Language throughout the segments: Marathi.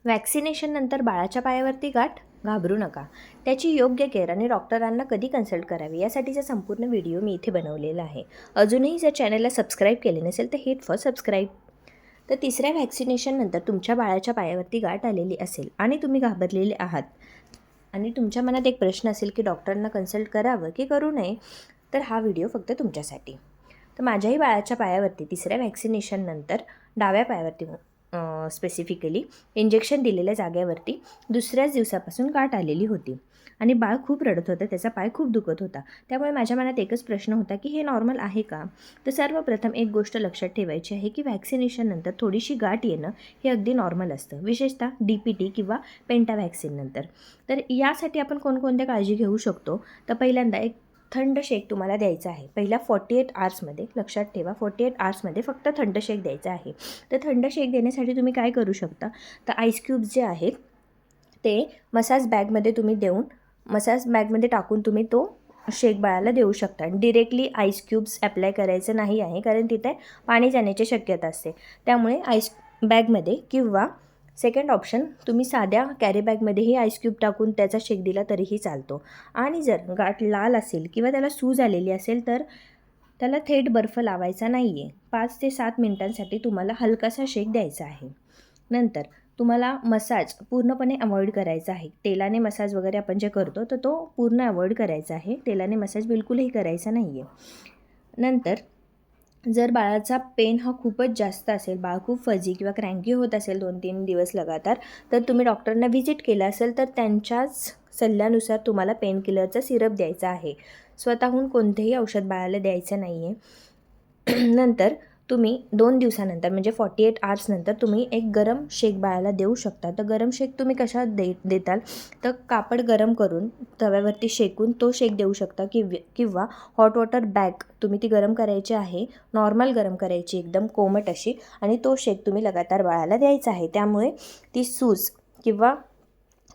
व्हॅक्सिनेशननंतर बाळाच्या पायावरती गाठ घाबरू नका. त्याची योग्य केअर आणि डॉक्टरांना कधी कन्सल्ट करावी यासाठीचा संपूर्ण व्हिडिओ मी इथे बनवलेला आहे. अजूनही जर चॅनलला सबस्क्राईब केले नसेल तर हिट फॉर सबस्क्राईब. तर तिसऱ्या व्हॅक्सिनेशननंतर तुमच्या बाळाच्या पायावरती गाठ आलेली असेल आणि तुम्ही घाबरलेले आहात आणि तुमच्या मनात एक प्रश्न असेल की डॉक्टरांना कन्सल्ट करावं की करू नये, तर हा व्हिडिओ फक्त तुमच्यासाठी. तर माझ्याही बाळाच्या पायावरती तिसऱ्या व्हॅक्सिनेशननंतर डाव्या पायावरती स्पेसिफिकली इंजेक्शन दिलेल्या जागेवरती दुसऱ्याच दिवसापासून गाठ आलेली होती आणि बाळ खूप रडत होतं, त्याचा पाय खूप दुखत होता. त्यामुळे माझ्या मनात एकच प्रश्न होता की हे नॉर्मल आहे का? तर सर्वप्रथम एक गोष्ट लक्षात ठेवायची आहे की व्हॅक्सिनेशननंतर थोडीशी गाठ येणं हे अगदी नॉर्मल असतं, विशेषतः DPT किंवा पेंटाव्हॅक्सिननंतर. तर यासाठी आपण कोणकोणत्या काळजी घेऊ शकतो? तर पहिल्यांदा एक थंड शेक तुम्हाला द्यायचा आहे. पहिल्या 48 आवर्समध्ये, लक्षात ठेवा 48 आवर्समध्ये फक्त थंड शेक द्यायचा आहे. तर थंड शेक देण्यासाठी तुम्ही काय करू शकता, तर आईस क्यूब्स जे आहेत ते मसाज बॅगमध्ये तुम्ही देऊन मसाज बॅगमध्ये टाकून तुम्ही तो शेक बाळाला देऊ शकता. डिरेक्टली आईस क्यूब्स ॲप्लाय करायचं नाही आहे, कारण तिथे पाणी जाण्याची शक्यता असते. त्यामुळे आईस बॅगमध्ये किंवा सेकंड ऑप्शन तुम्ही साध्या कॅरी बॅगमध्येही आईस क्यूब टाकून त्याचा शेक दिला तरीही चालतो. आणि जर गाठ लाल असेल किंवा त्याला सूज आलेली असेल तर त्याला थेट बर्फ लावायचा नाही आहे. 5 ते 7 मिनिटांसाठी तुम्हाला हलकासा शेक द्यायचा आहे. नंतर तुम्हाला मसाज पूर्णपणे अवॉइड करायचा आहे. तेलाने मसाज वगैरे आपण जे करतो तर तो पूर्ण अवॉइड करायचा आहे. तेलाने मसाज बिलकुलही करायचा नाही आहे. नंतर जर बाळाचा पेन हा खूपच जास्त असेल, बाळ खूप फजी किंवा क्रँकी होत असेल 2-3 दिवस लगातार, तर तुम्ही डॉक्टरांना व्हिजिट केलं असेल तर त्यांच्याच सल्ल्यानुसार तुम्हाला पेन किलरचा सिरप द्यायचा आहे. स्वतःहून कोणतेही औषध बाळाला द्यायचं नाही आहे. नंतर तुम्ही 2 दिवसानंतर म्हणजे 48 आवर्सनंतर तुम्ही एक गरम शेक बाळाला देऊ शकता. तर गरम शेक तुम्ही कशात देताल, तर कापड गरम करून तव्यावरती शेकून तो शेक देऊ शकता किंवा हॉट वॉटर बॅग तुम्ही ती गरम करायची आहे, नॉर्मल गरम करायची एकदम कोमट अशी, आणि तो शेक तुम्ही लगातार बाळाला द्यायचा आहे. त्यामुळे ती सूज किंवा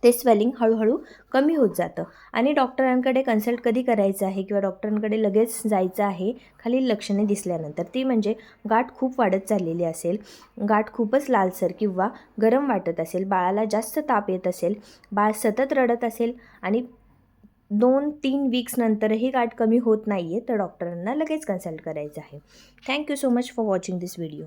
ते स्वेलिंग हळूहळू कमी होत जातं. आणि डॉक्टरांकडे कन्सल्ट कधी करायचं आहे किंवा डॉक्टरांकडे लगेच जायचं आहे खालील लक्षणे दिसल्यानंतर, ती म्हणजे गाठ खूप वाढत चाललेली असेल, गाठ खूपच लालसर किंवा गरम वाटत असेल, बाळाला जास्त ताप येत असेल, बाळ सतत रडत असेल आणि 2-3 वीक्स नंतरही गाठ कमी होत नाही आहे, तर डॉक्टरांना लगेच कन्सल्ट करायचं आहे. Thank you so much for watching this video.